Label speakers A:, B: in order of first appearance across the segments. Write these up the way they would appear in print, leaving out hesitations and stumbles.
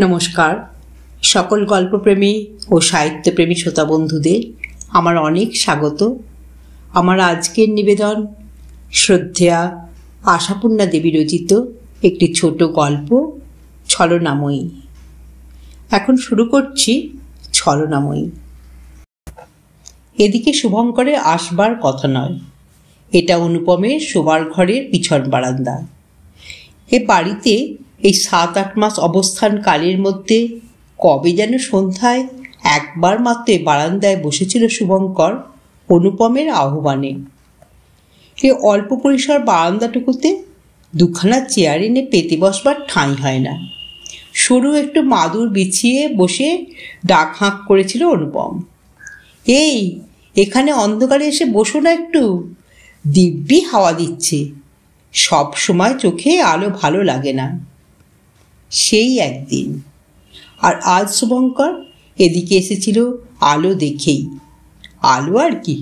A: নমস্কার সকল গল্পপ্রেমী ও সাহিত্যপ্রেমী শ্রোতা বন্ধুদের আমার অনেক স্বাগত। আমার আজকের নিবেদন শ্রদ্ধেয়া আশাপূর্ণা দেবী রচিত একটি ছোট গল্প ছলনাময়ী। এখন শুরু করছি ছলনাময়ী। এদিকে শুভঙ্করের আসবার কথা নয়, এটা অনুপমের শোবার ঘরের পিছন বারান্দা। এ বাড়িতে এই 7-8 মাস অবস্থান কালের মধ্যে কবে যেন সন্ধ্যায় একবার মাত্র বারান্দায় বসেছিল শুভঙ্কর অনুপমের আহ্বানে। এই অল্প পরিসর বারান্দাটুকুতে দুখানা চেয়ার এনে পেতে বসবার ঠাঁই হয় না। সরু একটু মাদুর বিছিয়ে বসে ডাক হাঁক করেছিল অনুপম। এই এখানে অন্ধকারে এসে বসো না, একটু দিব্যি হাওয়া দিচ্ছে, সব সময় চোখে আলো ভালো লাগে না। সেই একদিন। আর আজ শুভঙ্কর এদিকে এসেছিল আলো দেখেই। আলো আর কি,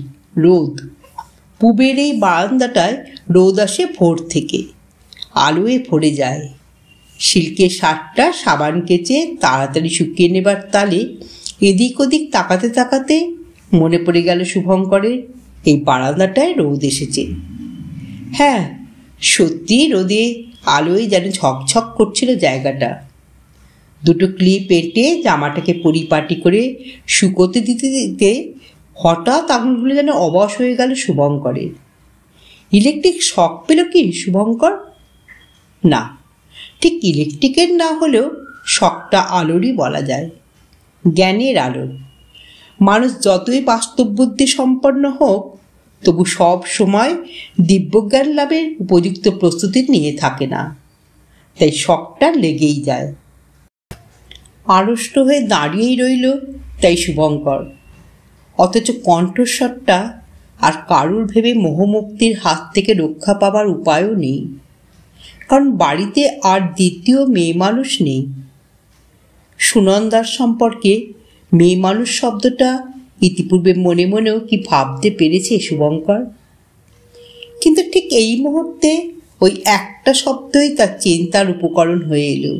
A: রোদ। পূবের এই বারান্দাটায় রোদ আসে ভোর থেকে, আলোয় ভরে যায়। সিল্কের শার্টটা সাবান কেচে তাড়াতাড়ি শুকিয়ে নেবার তালে এদিক ওদিক তাকাতে তাকাতে মনে পড়ে গেল শুভঙ্করের এই বারান্দাটায় রোদ এসেছে। হ্যাঁ, সত্যি রোদে আলোয় যেন ঝকঝক করছিল জায়গাটা। দুটো ক্লিপ এঁটে জামাটাকে পরিপাটি করে শুকোতে দিতে দিতে হঠাৎ আঙুলগুলো যেন অবশ হয়ে গেল শুভঙ্করের। ইলেকট্রিক শক পেল কি শুভঙ্কর? না, ঠিক ইলেকট্রিকের না হলেও শকটা আলোরই বলা যায়, জ্ঞানের আলোর। মানুষ যতই বাস্তব বুদ্ধি সম্পন্ন হোক, তবু সব সময় দিব্যজ্ঞান লাভের উপযুক্ত প্রস্তুতি নিয়ে থাকে না, তাই শকটা লেগেই যায়। আড়ষ্ট হয়ে দাঁড়িয়েই রইল তাই শুভঙ্কর, অথচ কণ্ঠস্বরটা আর কারুর ভেবে মোহমুক্তির হাত থেকে রক্ষা পাবার উপায়ও নেই, কারণ বাড়িতে আর দ্বিতীয় মেয়ে মানুষ নেই। সুনন্দার সম্পর্কে মেয়ে মানুষ শব্দটা ইতিপূর্বে মনে মনেও কি ভাবতে পেরেছে শুভঙ্কর? কিন্তু ঠিক এই মুহূর্তে ওই একটা শব্দই তার চিন্তার উপকরণ হয়ে এলো।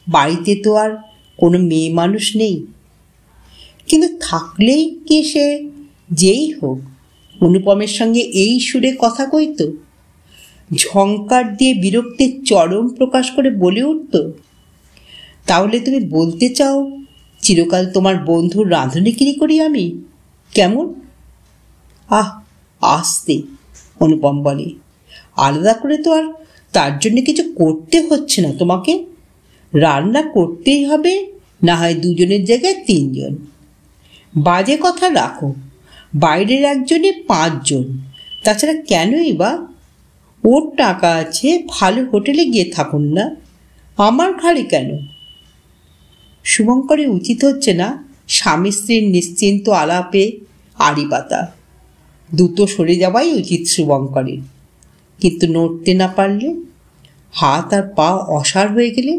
A: বাড়িতে তো আর কোনো মেয়ে মানুষ নেই, কিন্তু থাকলেই কি সে যেই হোক অনুপমের সঙ্গে এই সুরে কথা কইত, ঝংকার দিয়ে বিরক্তির চরম প্রকাশ করে বলে উঠত, তাহলে তুমি বলতে চাও চিরকাল তোমার বন্ধুর রাঁধুনিগিরি করি আমি, কেমন? আস্তে, অনুপম বলে, আলাদা করে তো আর তার জন্য কিছু করতে হচ্ছে না তোমাকে। রান্না করতেই হবে, না হয় দুজনের জায়গায় 3 জন। বাজে কথা রাখো, বাইরের একজনে 5 জন, তাছাড়া কেনই বা? ওর টাকা আছে, ভালো হোটেলে গিয়ে থাকুন না, আমার ঘাড়ে কেন? শুভঙ্করের উচিত হচ্ছে না স্বামী স্ত্রীর নিশ্চিন্ত আলাপে আড়ি পাতা। দুটো সরে যাওয়াই উচিত শুভঙ্করের। কিন্তু নড়তে না পারলে, হাত আর পা অসাড় হয়ে গেলে?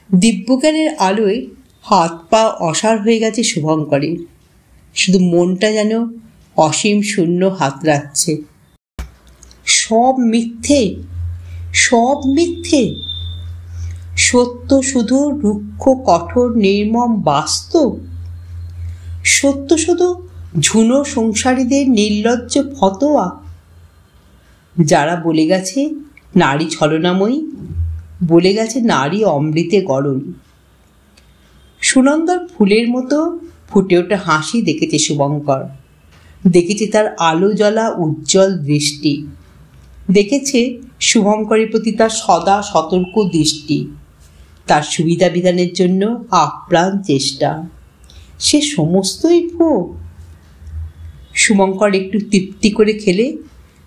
A: দিব্যজ্ঞানের আলোয় হাত পা অসাড় হয়ে গেছে শুভঙ্করের, শুধু মনটা যেন অসীম শূন্য হাত রাখছে। সব মিথ্যে, সব মিথ্যে। সত্য শুধু রুক্ষ কঠোর নির্মম বাস্তব। সত্য শুধু ঝুনো সংসারীদের নির্লজ্জ ফতোয়া। যারা বলে গেছে নারী ছলনাময়ী, বলে গেছে নারী অমৃতে গরল। সুনন্দার ফুলের মতো ফুটে ওঠা হাসি দেখেছে শুভঙ্কর, দেখেছে তার আলো জ্বলা উজ্জ্বল দৃষ্টি, দেখেছে শুভঙ্করের প্রতি তার সদা সতর্ক দৃষ্টি, তার সুবিধা বিধানের জন্য আপ্রাণ চেষ্টা। সে সমস্তই ভোগ। শুভঙ্কর একটু তৃপ্তি করে খেলে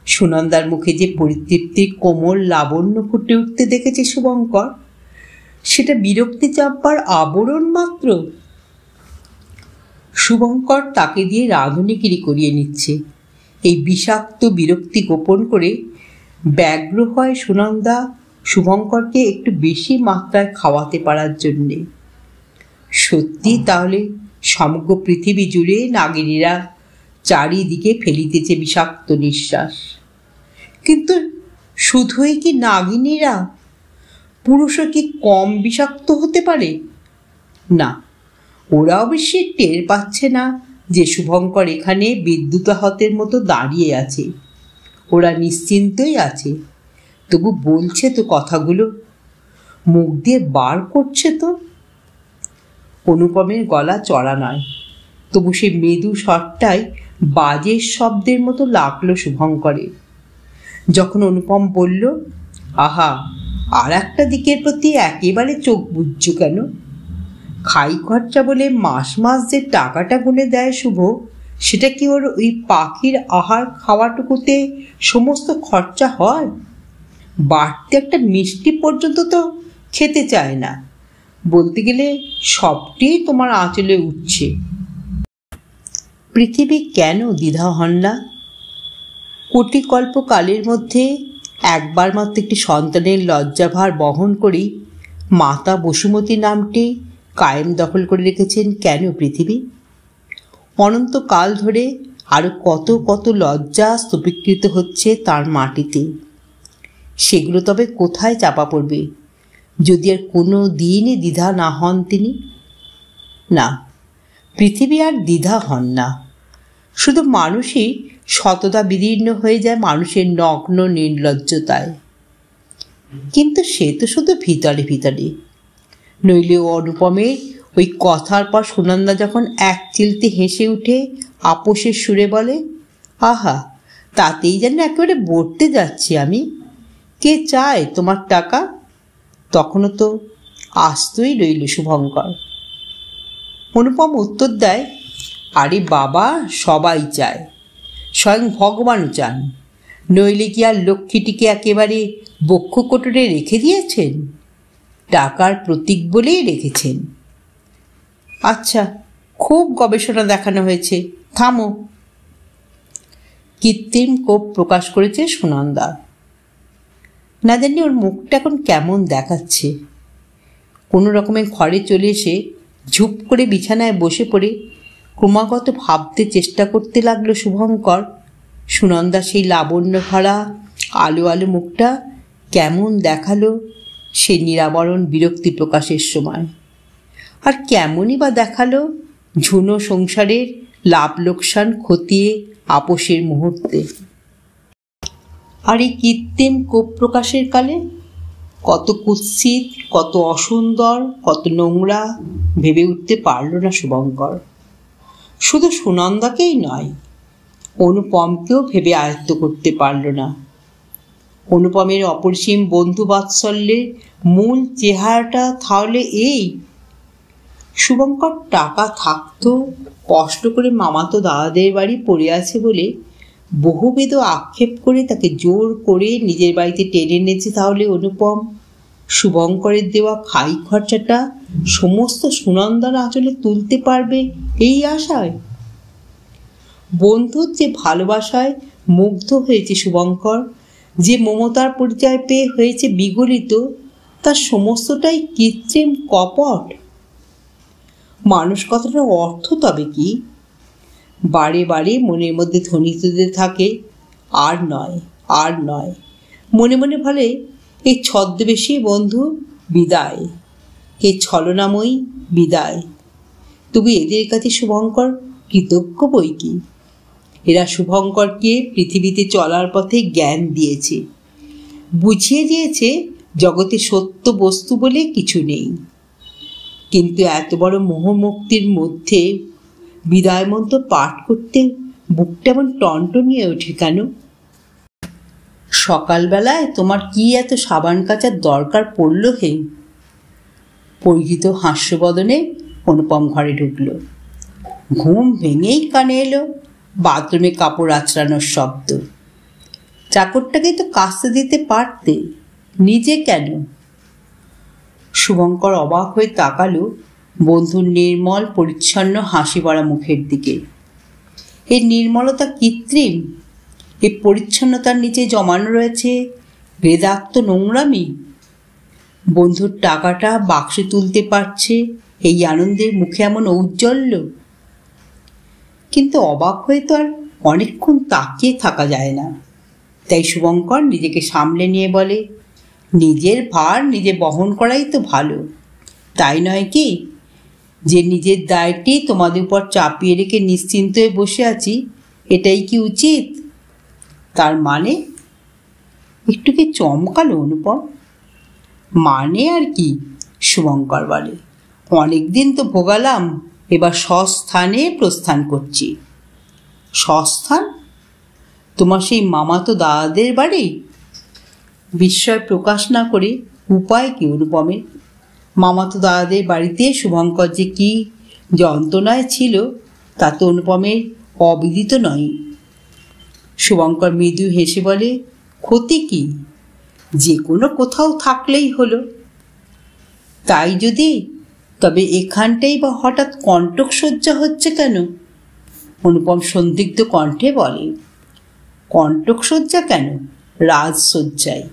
A: সুনন্দার মুখে যে পরিতৃপ্তির কোমল লাবণ্য ফুটে উঠতে দেখেছে শুভঙ্কর, সেটা বিরক্তি চাপবার আবরণ মাত্র। শুভঙ্কর তাকে দিয়ে রাঁধুনিগিরি করিয়ে নিচ্ছে। এই বিষাক্ত বিরক্তি গোপন করে ব্যগ্র হয় সুনন্দা শুভঙ্করকে একটু বেশি মাত্রায় খাওয়াতে পারার জন্যে। সত্যি তাহলে সমগ্র পৃথিবী জুড়ে নাগিনীরা চারিদিকে ফেলিতেছে বিষাক্ত নিঃশ্বাস। কিন্তু শুধুই কি নাগিনীরা? পুরুষও কি কম বিষাক্ত হতে পারে? না, ওরা অবশ্যই টের পাচ্ছে না যে শুভঙ্কর এখানে বিদ্যুতাহতের মতো দাঁড়িয়ে আছে। ওরা নিশ্চিন্তই আছে, তবু বলছে তো কথাগুলো, মুখ দিয়ে বার করছে তো। অনুপমের গলা চড়া নয়, তবু সে মৃদু স্বরটাই বাজের শব্দের মতো লাগলো শুভঙ্করের। যখন অনুপম বলল, আহা, আর একটা দিকের প্রতি একেবারে চোখ বুঝছ কেন? খাই খরচা বলে মাস মাস যে টাকাটা গুনে দেয় শুভ, সেটা কি ওর ওই পাখির আহার খাওয়াটুকুতে সমস্ত খরচা হয়? বাড়তি একটা মিষ্টি পর্যন্ত তো খেতে চায় না। বলতে গেলে সবটাই তোমার আঁচলে উঠছে। পৃথিবী কেন দ্বিধা হন না? কোটিকল্পকালের মধ্যে একবার মাত্র একটি সন্তানের লজ্জাভার বহন করেই মাতা বসুমতী নামটি কায়েম দখল করে রেখেছেন কেন পৃথিবী? অনন্তকাল ধরে আরও কত কত লজ্জা স্তূপীকৃত হচ্ছে তার মাটিতে। সেগুলো তবে কোথায় চাপা পড়বে যদি আর কোনো দিনই দ্বিধা না হন তিনি? না, পৃথিবী আর দ্বিধা হন না। শুধু মানুষই শতদা বিদীর্ণ হয়ে যায় মানুষের নগ্ন নির্লজ্জতায়। কিন্তু সে তো শুধু ভিতরে ভিতরে। নইলে অনুপমের ওই কথার পর সুনন্দা যখন এক চিলতে হেসে উঠে আপোষের সুরে বলে, আহা, তাতেই যেন একেবারে বর্তে যাচ্ছি আমি, কে চায় তোমার টাকা? তখনও তো আস্তই রইল শুভঙ্কর। অনুপম উত্তর দেয়, আরে বাবা, সবাই চায়, স্বয়ং ভগবানও চান, নইলে কি আর লক্ষ্মীটিকে একেবারে বক্ষ কোটরে রেখে দিয়েছেন? টাকার প্রতীক বলেই রেখেছেন। আচ্ছা, খুব গবেষণা দেখানো হয়েছে, থামো। কৃত্রিম কোপ প্রকাশ করেছে সুনন্দা। না জানি ওর মুখটা এখন কেমন দেখাচ্ছে। কোনো রকমের ঘরে চলে এসে ঝুপ করে বিছানায় বসে পড়ে ক্রমাগত ভাবতে চেষ্টা করতে লাগলো শুভঙ্কর, সুনন্দা সেই লাবণ্য ভরা আলো আলো মুখটা কেমন দেখালো সে নিরাবরণ বিরক্তি প্রকাশের সময়, আর কেমনই বা দেখালো ঝুনো সংসারের লাভ লোকসান খতিয়ে আপোষের মুহূর্তে। আর এই কৃত্রিম কোপ প্রকাশের কালে কত কুৎসিত, কত অসুন্দর, কত নোংরা ভেবে উঠতে পারল না শুভঙ্কর। শুধু সুনন্দাকেই নয়, অনুপমকেও ভেবে আয়ত্ত করতে পারল না। অনুপমের অপরিসীম বন্ধু বাৎসল্যের মূল চেহারাটা তাহলে এই। শুভঙ্কর টাকা থাকতো, কষ্ট করে মামাতো দাদাদের বাড়ি পড়ে আছে বলে বহুবিধ আক্ষেপ করে তাকে জোর করে নিজের বাড়িতে টেনে এনেছে, তাহলে অনুপম শুভঙ্করের দেওয়া খাই খরচাটা সমস্ত সুনন্দার আঁচলে তুলতে পারবে এই আশায়। বন্ধুর যে ভালোবাসায় মুগ্ধ হয়েছে শুভঙ্কর, যে মমতার পরিচয় পেয়ে হয়েছে বিগলিত, তার সমস্তটাই কৃত্রিম কপট। মানুষ কথাটার অর্থ তবে কি? বারে বারে মনের মধ্যে ধ্বনিতে থাকে, আর নয়, আর নয়। মনে মনে বলে, এই ছদ্মবেশী বন্ধু বিদায়, এই ছলনাময়ী বিদায়। তবু এদের কাছে শুভঙ্কর কৃতজ্ঞ বই কি। এরা শুভঙ্করকে পৃথিবীতে চলার পথে জ্ঞান দিয়েছে, বুঝিয়ে দিয়েছে জগতে সত্য বস্তু বলে কিছু নেই। কিন্তু এত বড় মোহমুক্তির মধ্যে বিদায় মন্ত্র পাঠ করতে বুকটা এমন টনটনিয়ে ওঠে কেন? সকালবেলায় তোমার কি এত সাবান কাচার দরকার পড়ল হে? পরিচিত হাস্যবদনে অনুপম ঘরে ঢুকল। ঘুম ভেঙেই কানে এলো বাথরুমে কাপড় আঁচড়ানোর শব্দ। চাকরটাকে তো কাচতে দিতে পারতে, নিজে কেন? শুভঙ্কর অবাক হয়ে তাকালো বন্ধুর নির্মল পরিচ্ছন্ন হাসি ভরা মুখের দিকে। এই নির্মলতা কৃত্রিম? এই পরিচ্ছন্নতার নিচে জমানো রয়েছে বেদাক্ত নোংরামি? বন্ধুর টাকাটা বাক্সে তুলতে পারছে এই আনন্দে মুখে এমন ঔজ্জ্বল্য? কিন্তু অবাক হয়ে তো আর অনেকক্ষণ তাকিয়ে থাকা যায় না। তাই শুভঙ্কর নিজেকে সামলে নিয়ে বলে, নিজের ভার নিজে বহন করাই তো ভালো, তাই নয় কি? যে নিজের দায়টি তোমাদের উপর চাপিয়ে রেখে নিশ্চিন্ত হয়ে বসে আছি, এটাই কি উচিত? তার মানে? একটু কি চমকালো অনুপম। মানে আর কি, শুভঙ্কর বলে, অনেকদিন তো ভোগালাম, এবার স্বস্থানে প্রস্থান করছি। স্বস্থান? তোমার সেই মামাতো দাদাদের বাড়ি? বিস্ময় প্রকাশ না করে উপায় কি অনুপমের? মামাতো দাদাদের বাড়িতে শুভঙ্কর যে কি যন্ত্রণায় ছিল তা তো অনুপমের অবিদিত নয়। শুভঙ্কর মৃদু হেসে বলে, ক্ষতি কি, যে কোনো কোথাও থাকলেই হলো। তাই যদি, তবে এখানটাই বা হঠাৎ কণ্টক সজ্জা হচ্ছে কেন? অনুপম সন্দিগ্ধ কণ্ঠে বলে, কণ্টক সজ্জা কেন, রাজসজ্জায়।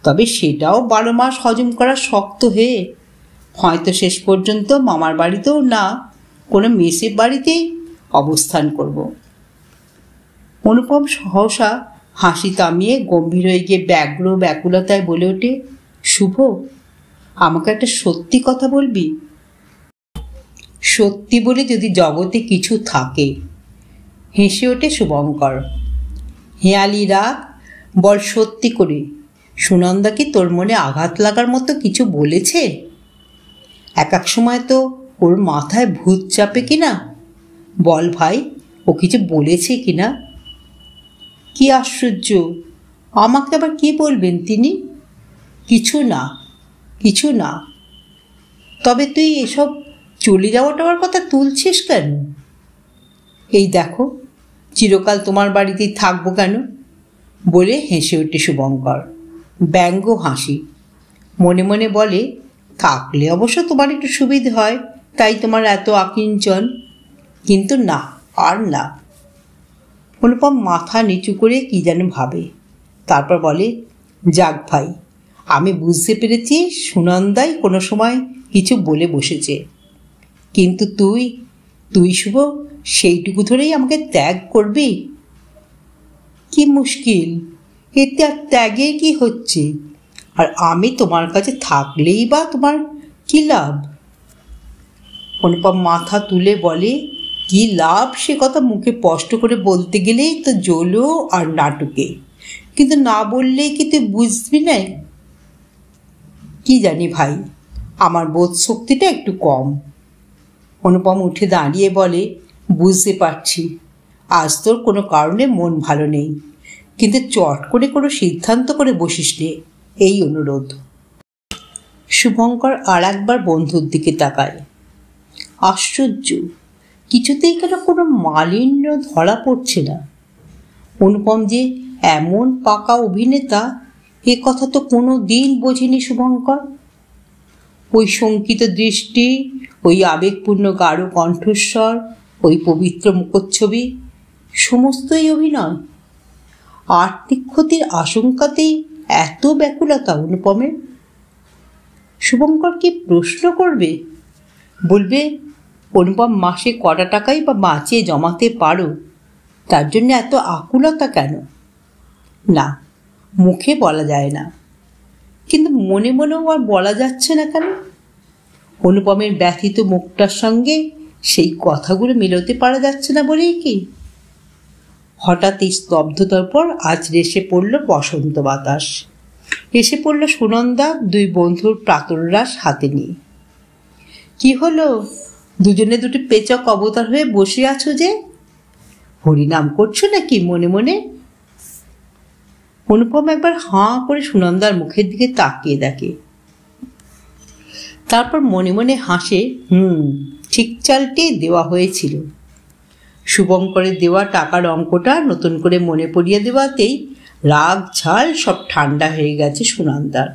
A: তবে সেটাও 12 মাস হজম করা শক্ত হয়ে, হয়তো শেষ পর্যন্ত মামার বাড়িতেও না, কোনো মেসের বাড়িতেই অবস্থান করব। অনুপম সহসা হাসি থামিয়ে গম্ভীর হয়ে গিয়ে ব্যগ্র ব্যাকুলতায় বলে ওঠে, শুভ, আমাকে একটা সত্যি কথা বলবি? সত্যি বলে যদি জগতে কিছু থাকে। হেসে ওঠে শুভঙ্কর। হেয়ালি রাগ, বল সত্যি করে, সুনন্দা কি তোর মনে আঘাত লাগার মতো কিছু বলেছে? এক এক সময় তো ওর মাথায় ভূত চাপে কিনা, বল ভাই, ও কিছু বলেছে কিনা? কি আশ্চর্য, আমাকে আবার কি বলবেন তিনি? কিছু না, কিছু না। তবে তুই এসব চলে যাওয়াটার কথা তুলছিস কেন? এই দেখো, চিরকাল তোমার বাড়িতেই থাকবো কেন? বলে হেসে ওঠে শুভঙ্কর, ব্যঙ্গ হাসি। মনে মনে বলে, থাকলে অবশ্য তোমার একটু সুবিধে হয়, তাই তোমার এত আকিঞ্চন, কিন্তু না, আর না। অনুপম মাথা নিচু করে কি যেন ভাবে, তারপর বলে, যাক ভাই, আমি বুঝতে পেরেছি সুনন্দাই কোনো সময় কিছু বলে বসেছে, কিন্তু তুই শুভ সেইটুকু ধরেই আমাকে ত্যাগ করবি? কি মুশকিল, এতে আর ত্যাগের কি হচ্ছে? আর আমি তোমার কাছে থাকলেই বা তোমার কি লাভ? অনুপম মাথা তুলে বলে, কি লাভ সে কথা মুখে স্পষ্ট করে বলতে গেলেই তো জলো আর নাটকে, কিন্তু না বললেই কি তুই বুঝবি না? কি জানি ভাই, আমার বোধ শক্তিটা একটু কম। অনুপম উঠে দাঁড়িয়ে বলে, বুঝতে পারছি আজ তোর কোনো কারণে মন ভালো নেই, কিন্তু চট করে কোনো সিদ্ধান্ত করে বসিস নে, এই অনুরোধ। শুভঙ্কর আর একবার বন্ধুর দিকে তাকায়। আশ্চর্য, কিছুতেই কেন কোনো মালিন্য ধরা পড়ছে না। অনুপম যে এমন পাকা অভিনেতা, এ কথা তো কোনো দিন বোঝেনি শুভঙ্কর। ওই শঙ্কিত দৃষ্টি, ওই আবেগপূর্ণ গাঢ় কণ্ঠস্বর, ওই পবিত্র মুখচ্ছবি, সমস্তই অভিনয়। আর্থিক ক্ষতির আশঙ্কাতেই এত ব্যাকুলতা অনুপমের। শুভঙ্কর কি প্রশ্ন করবে? বলবে, অনুপম মাসে কটা টাকাই বা বাঁচিয়ে জমাতে পারো, তার জন্য এত আকুলতা কেন? না, মুখে বলা যায় না, কিন্তু মনে মনেও আর বলা যাচ্ছে না কেন? অনুপমের ব্যথিত মুখটার সঙ্গে সেই কথাগুলো মেলাতে পারা যাচ্ছে না বলেই কি? হঠাৎ এই স্তব্ধতার পর আজ এসে পড়ল বসন্ত বাতাস, এসে পড়ল সুনন্দা দুই বন্ধুর প্রাতরাশ হাতে নিয়ে। কি হলো, দুজনে দুটি পেচক অবতার হয়ে বসে আছো যে? হরিনাম করছো নাকি মনে মনে? অনুপম একবার হাঁ করে সুনন্দার মুখের দিকে তাকিয়ে দেখে, তারপর মনে মনে হাসে। ঠিক চালটি দেওয়া হয়েছিল। শুভঙ্করের দেওয়া টাকার অঙ্কটা নতুন করে মনে পড়িয়ে দেওয়াতেই রাগ ঝাল সব ঠান্ডা হয়ে গেছে সুনন্দার।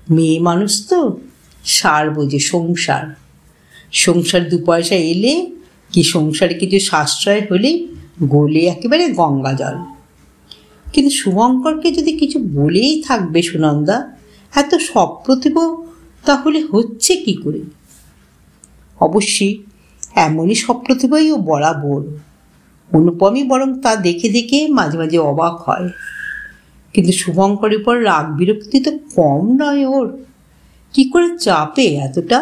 A: মেয়ে মানুষ তো, সার বোঝে, সংসার। সংসার 2 পয়সা এলে কি সংসারে কিছু সাশ্রয় হলেই গলে একেবারে গঙ্গা জল। কিন্তু শুভঙ্করকে যদি কিছু বলেই থাকবে সুনন্দা, এত সপ্রতিভ তাহলে হচ্ছে কি করে? অবশ্যই এমনই সপ্রতিভই ও বরাবর। অনুপমই বরং তা দেখে দেখে মাঝে মাঝে অবাক হয়। কিন্তু শুভঙ্করের উপর রাগ বিরক্তি তো কম নয় ওর। কি করে চাপে এতটা?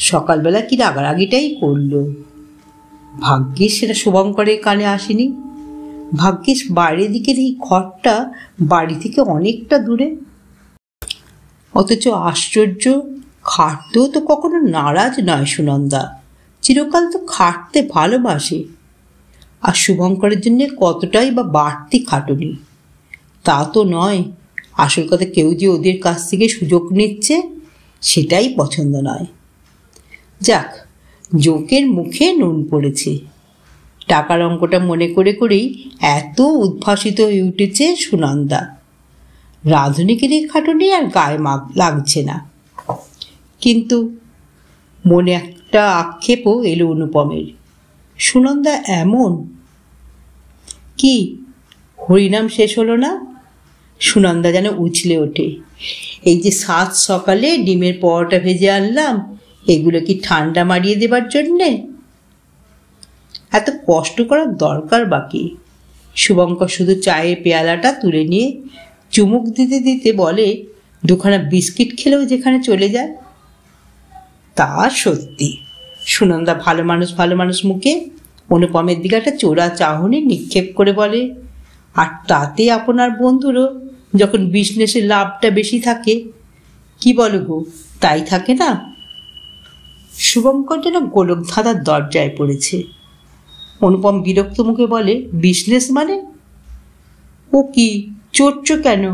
A: সকালবেলা কি রাগারাগিটাই করলো। ভাগ্যিস সেটা শুভঙ্করের কানে আসেনি। ভাগ্যিস বাইরের দিকের এই ঘরটা বাড়ি থেকে অনেকটা দূরে। অথচ আশ্চর্য, খাটতেও তো কখনো নারাজ নয় সুনন্দা, চিরকাল তো খাটতে ভালোবাসে। আর শুভঙ্করের জন্য কতটাই বা বাড়তি খাটুনি তা তো নয়। আসল কথা, কেউ যে ওদের কাছ থেকে সুযোগ নিচ্ছে সেটাই পছন্দ নয়। যাক, জোকের মুখে নুন পড়েছে। টাকার অঙ্কটা মনে করে করেই এত উদ্ভাসিত হয়ে উঠেছে সুনন্দা। রাঁধুনিকের এই খাটুনি আর গায়ে লাগছে না। কিন্তু মনে একটা আক্ষেপও এলো অনুপমের। সুনন্দা এমন কি, হরিনাম শেষ হলো না? সুনন্দা যেন উছলে ওঠে। এই যে সাত সকালে ডিমের পরোটা ভেজে আনলাম, এগুলো কি ঠান্ডা মারিয়ে দেবার জন্যে? এত কষ্ট করার দরকার বাকি? শুভঙ্কর শুধু চায়ের পেয়ালাটা তুলে নিয়ে চুমুক দিতে দিতে বলে, দুখানা বিস্কিট খেলেও যেখানে চলে যায়। তা সত্যি। সুনন্দা ভালো মানুষ মুখে অনুপমের দিকে একটা চোরা চাহনি নিক্ষেপ করে বলে, আর তাতে আপনার বন্ধুরও যখন বিজনেসের লাভটা বেশি থাকে, কি বলো গো, তাই থাকে না? শুভঙ্কর যেন গোলক ধাঁধার দরজায় পড়েছে। অনুপম বিরক্ত মুখে বলে, বিজনেস মানে? ও কি চড়ছো কেন?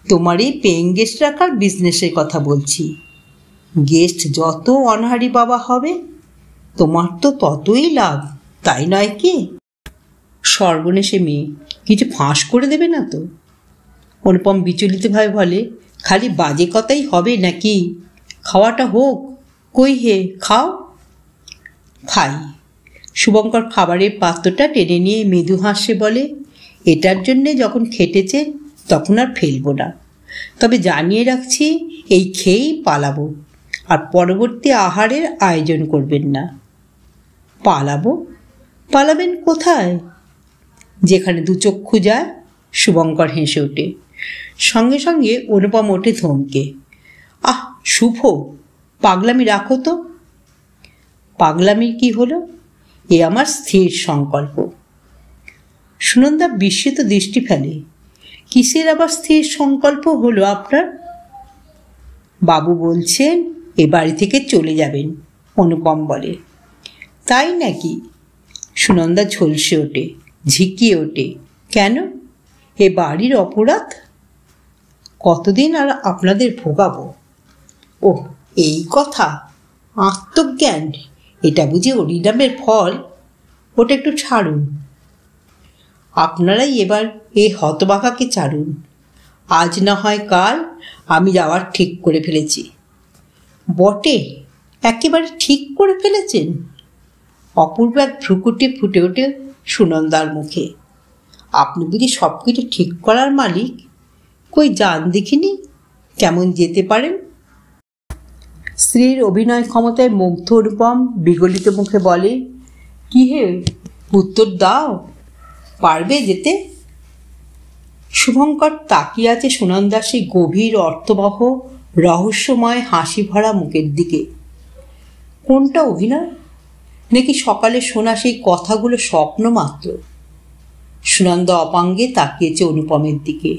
A: তোমার এই পেইং গেস্ট রাখার বিজনেসের কথা বলছি। গেস্ট যত অনাহারি বাবা হবে তোমার তো ততই লাভ, তাই নয় কি? সর্বনেশে মেয়ে, কিছু ফাঁস করে দেবে না তো? অনুপম বিচলিতভাবে বলে, খালি বাজে কথাই হবে নাকি? খাওয়াটা হোক। কই হে, খাও। খাই। শুভঙ্কর খাবারের পাত্রটা টেনে নিয়ে মৃদু হাসে বলে, এটার জন্যে যখন খেটেছেন তখন আর ফেলবো না। তবে জানিয়ে রাখছি, এই খেয়েই পালাবো, আর পরবর্তী আহারের আয়োজন করবেন না। পালাবো? পালাবেন কোথায়? যেখানে দু চক্ষু যায়। শুভঙ্কর হেসে ওঠে। সঙ্গে সঙ্গে অনুপম ওঠে ধমকে, আহ শুভ, পাগলামি রাখো তো। পাগলামির কি হলো? এ আমার স্থির সংকল্প। সুনন্দা বিস্মিত দৃষ্টি ফেলে। কিসের আবার স্থির সংকল্প হলো আপনার? বাবু বলছেন এ বাড়ি থেকে চলে যাবেন, অনুপম বলে। তাই নাকি? সুনন্দা ঝলসে ওঠে, ঝিকিয়ে ওঠে। কেন? এ বাড়ির অপরাধ? কতদিন আর আপনাদের ভোগাবো? ও এই কথা! আত্মজ্ঞান, এটা বুঝি হরিনামের ফল? ওটা একটু ছাড়ুন। আপনারাই এবার এই হতবাকাকে ছাড়ুন। আজ না হয় কাল আমি যাওয়ার ঠিক করে ফেলেছি। বটে, একেবারে ঠিক করে ফেলেছেন? অপূর্ব এক ভ্রুকুটি ফুটে ওঠে সুনন্দার মুখে। আপনি বুঝি সব কিছু ঠিক করার মালিক? কই যান দেখিনি, কেমন যেতে পারেন? স্ত্রীর অভিনয় ক্ষমতায় মুগ্ধ অনুপম বিগলিত মুখে বলে, কি হে, উত্তর দাও, পারবে যেতে? শুভঙ্কর তাকিয়ে আছে সুনন্দার সেই গভীর অর্থবহ রহস্যময় হাসি ভরা মুখের দিকে। কোনটা অভিনয়, নাকি সকালে শোনা সেই কথাগুলো স্বপ্ন মাত্র? সুনন্দা অপাঙ্গে তাকিয়েছে অনুপমের দিকে।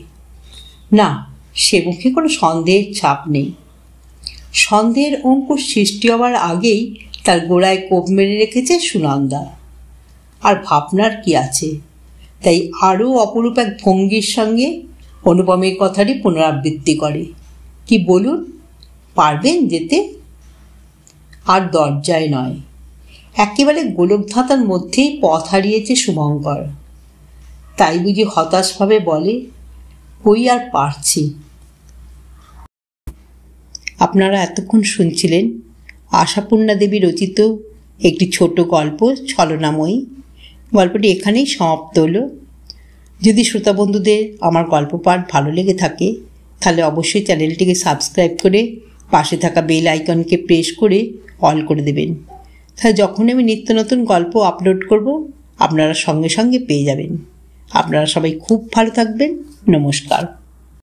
A: না, সে মুখে কোনো সন্দেহের ছাপ নেই। সন্দেহের অঙ্কুর সৃষ্টি হওয়ার আগেই তার গোড়ায় কোপ মেরে রেখেছে সুনন্দা। আর ভাবনার কি আছে? তাই আরও অপরূপ এক ভঙ্গির সঙ্গে অনুপমের কথারই পুনরাবৃত্তি করে, কি বলুন, পারবেন যেতে? আর দরজায় নয়, একেবারে গোলকধাঁধার মধ্যেই পথ হারিয়েছে শুভঙ্কর। তাই বুঝি হতাশভাবে বলে, কই আর পারছি। আপনারা এতক্ষণ শুনছিলেন আশাপূর্ণা দেবী রচিত একটি ছোট গল্প ছলনাময়ী। গল্পটি এখানেই সমাপ্ত হলো। যদি শ্রোতা বন্ধুদের আমার গল্প পাঠ ভালো লেগে থাকে তাহলে অবশ্যই চ্যানেলটিকে সাবস্ক্রাইব করে পাশে থাকা বেল আইকনকে প্রেস করে অল করে দেবেন। তাহলে যখন আমি নিত্য নতুন গল্প আপলোড করব আপনারা সঙ্গে সঙ্গে পেয়ে যাবেন। আপনারা সবাই খুব ভালো থাকবেন। নমস্কার।